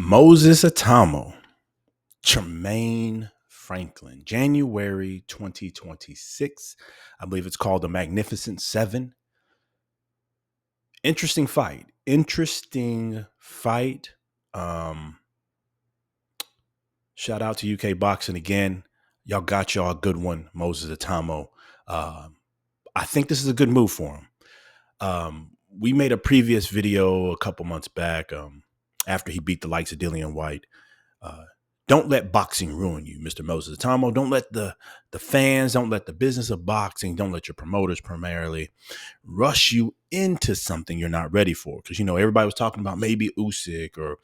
Moses Itouma, Jermaine Franklin, January 2026. I believe it's called the Magnificent Seven. Interesting fight. Interesting fight. Um, Shout out to UK Boxing again. Y'all got y'all a good one, Moses Itouma. I think this is a good move for him. We made a previous video a couple months back after he beat the likes of Dillian White. Uh, don't let boxing ruin you, Mr. Moses Itouma. Don't let the fans, don't let the business of boxing, don't let your promoters primarily rush you into something you're not ready for. Because, everybody was talking about maybe Usyk or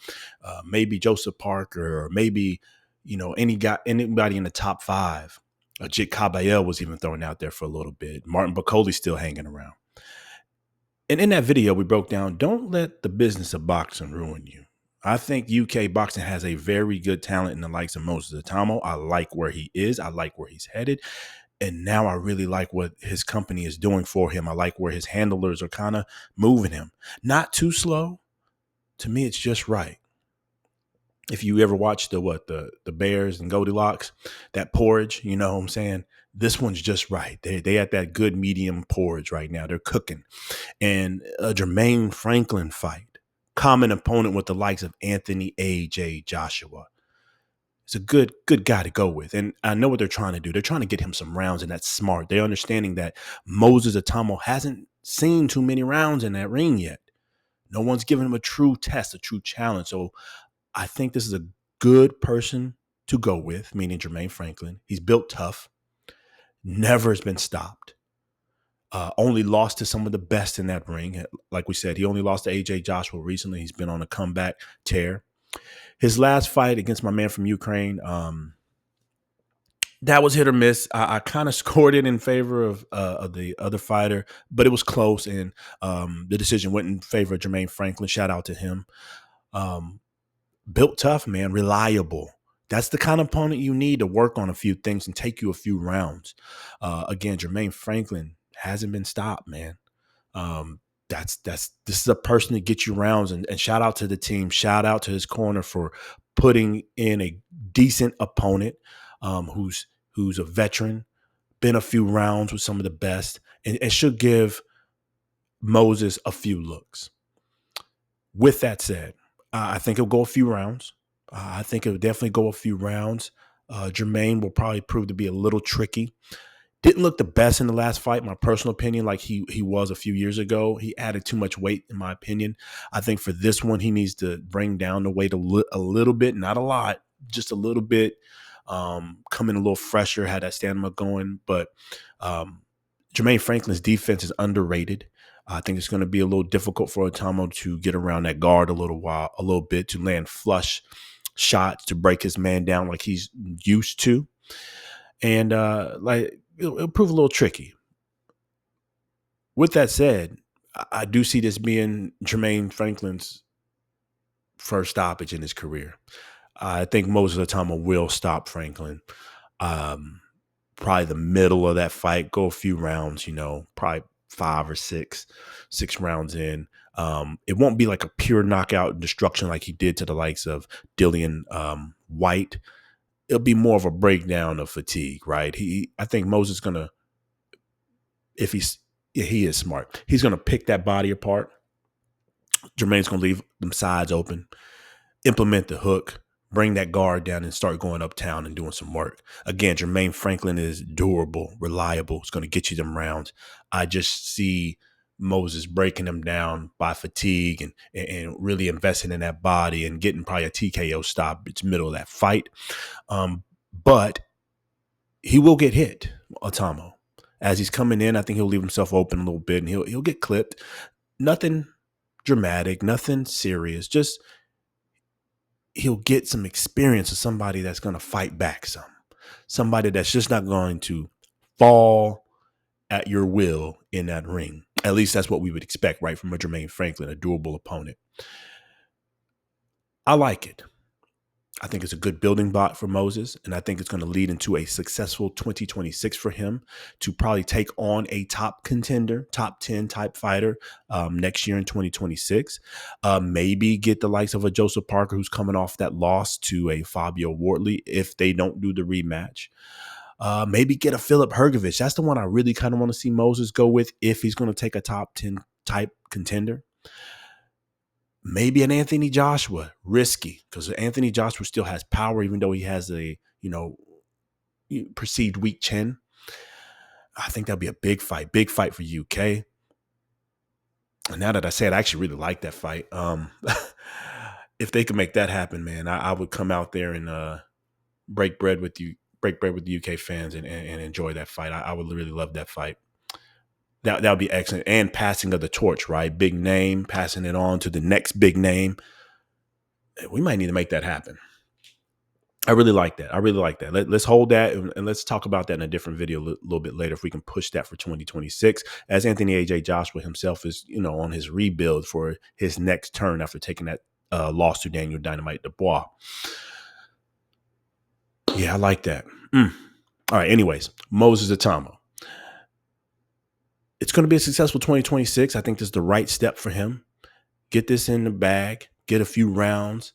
maybe Joseph Parker or maybe, anybody in the top five. Jit Caballel was even thrown out there for a little bit. Martin Bacoli's still hanging around. And in that video, we broke down, don't let the business of boxing ruin you. I think UK boxing has a very good talent in the likes of Moses Itouma. I like where he is. I like where he's headed. And now I really like what his company is doing for him. I like where his handlers are kind of moving him. Not too slow. To me, it's just right. If you ever watch the Bears and Goldilocks, that porridge, you know what I'm saying? This one's just right. They at that good medium porridge right now. They're cooking. And a Jermaine Franklin fight, common opponent with the likes of Anthony A.J. Joshua. It's a good guy to go with. And I know what they're trying to do. They're trying to get him some rounds, and that's smart. They're understanding that Moses Itouma hasn't seen too many rounds in that ring yet. No one's given him a true test, a true challenge. So I think this is a good person to go with, meaning Jermaine Franklin. He's built tough, never has been stopped. Only lost to some of the best in that ring. Like we said, he only lost to A.J. Joshua recently. He's been on a comeback tear. His last fight against my man from Ukraine, that was hit or miss. I kind of scored it in favor of the other fighter, but it was close, and the decision went in favor of Jermaine Franklin. Shout out to him. Built tough, man, reliable. That's the kind of opponent you need to work on a few things and take you a few rounds. Again, Jermaine Franklin hasn't been stopped, man. This is a person to get you rounds, and shout out to the team. Shout out to his corner for putting in a decent opponent who's a veteran, been a few rounds with some of the best, and should give Moses a few looks. With that said, I think it'll go a few rounds. I think it'll definitely go a few rounds. Jermaine will probably prove to be a little tricky. Didn't look the best in the last fight, my personal opinion, like he was a few years ago. He added too much weight, in my opinion. I think for this one, he needs to bring down the weight a little bit, not a lot, just a little bit. Come in a little fresher, had that stamina going. But Jermaine Franklin's defense is underrated. I think it's going to be a little difficult for Itouma to get around that guard a little bit, to land flush shots, to break his man down like he's used to. And it'll prove a little tricky. With that said, I do see this being Jermaine Franklin's first stoppage in his career. I think Moses Itouma will stop Franklin. Probably the middle of that fight, go a few rounds, probably 5 or 6 rounds in. It won't be like a pure knockout destruction like he did to the likes of Dillian White. It'll be more of a breakdown of fatigue, right? I think Moses is gonna, he is smart. He's gonna pick that body apart. Jermaine's gonna leave them sides open, implement the hook, bring that guard down, and start going uptown and doing some work. Again, Jermaine Franklin is durable, reliable. It's going to get you them rounds. I just see Moses breaking them down by fatigue and really investing in that body and getting probably a TKO stop. It's middle of that fight. But he will get hit, Itouma. As he's coming in, I think he'll leave himself open a little bit, and he'll get clipped. Nothing dramatic, nothing serious, just he'll get some experience of somebody that's going to fight back somebody that's just not going to fall at your will in that ring. At least that's what we would expect, right, from a Jermaine Franklin, a durable opponent. I like it. I think it's a good building block for Moses, and I think it's going to lead into a successful 2026 for him to probably take on a top contender, top 10 type fighter next year in 2026. Maybe get the likes of a Joseph Parker who's coming off that loss to a Fabio Wardley if they don't do the rematch. Maybe get a Philip Hergovich. That's the one I really kind of want to see Moses go with if he's going to take a top 10 type contender. Maybe an Anthony Joshua, risky, because Anthony Joshua still has power, even though he has a, perceived weak chin. I think that'd be a big fight for UK. And now that I say it, I actually really like that fight. If they could make that happen, man, I would come out there and break bread with the UK fans and enjoy that fight. I would really love that fight. That would be excellent. And passing of the torch, right? Big name, passing it on to the next big name. We might need to make that happen. I really like that. Let's hold that and let's talk about that in a different video a little bit later if we can push that for 2026. As Anthony AJ Joshua himself is, on his rebuild for his next turn after taking that loss to Daniel Dynamite Dubois. Yeah, I like that. All right. Anyways, Moses Itauma. It's going to be a successful 2026. I think this is the right step for him. Get this in the bag, get a few rounds,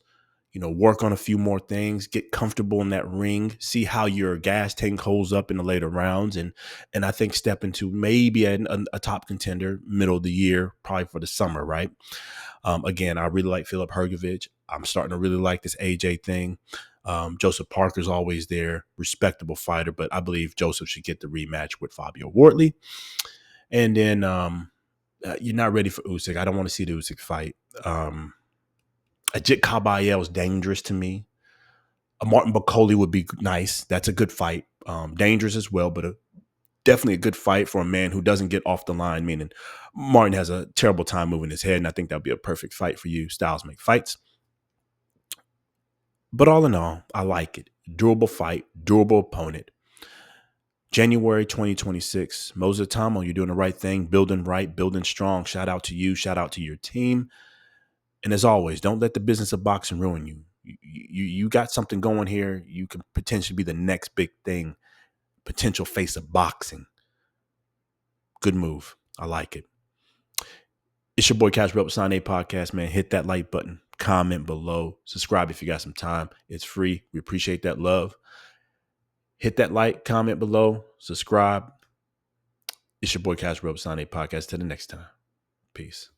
work on a few more things, get comfortable in that ring, see how your gas tank holds up in the later rounds. And I think step into maybe a top contender middle of the year, probably for the summer, right? Again, I really like Philip Hergovich. I'm starting to really like this AJ thing. Joseph Parker's always there, respectable fighter, but I believe Joseph should get the rematch with Fabio Wardley. And then you're not ready for Usyk. I don't want to see the Usyk fight. Ajit Kabayel is dangerous to me. A Martin Bakole would be nice. That's a good fight. Dangerous as well, but definitely a good fight for a man who doesn't get off the line, meaning Martin has a terrible time moving his head, and I think that would be a perfect fight for you. Styles make fights. But all in all, I like it. Durable fight, durable opponent. January 2026. Moses Itauma, you're doing the right thing, building right, building strong. Shout out to you. Shout out to your team. And as always, don't let the business of boxing ruin you. You got something going here. You could potentially be the next big thing, potential face of boxing. Good move. I like it. It's your boy Cash Represent A Podcast, man. Hit that like button, comment below, subscribe if you got some time. It's free. We appreciate that love. Hit that like, comment below, subscribe. It's your boy Cash Represent A Podcast. Till the next time. Peace.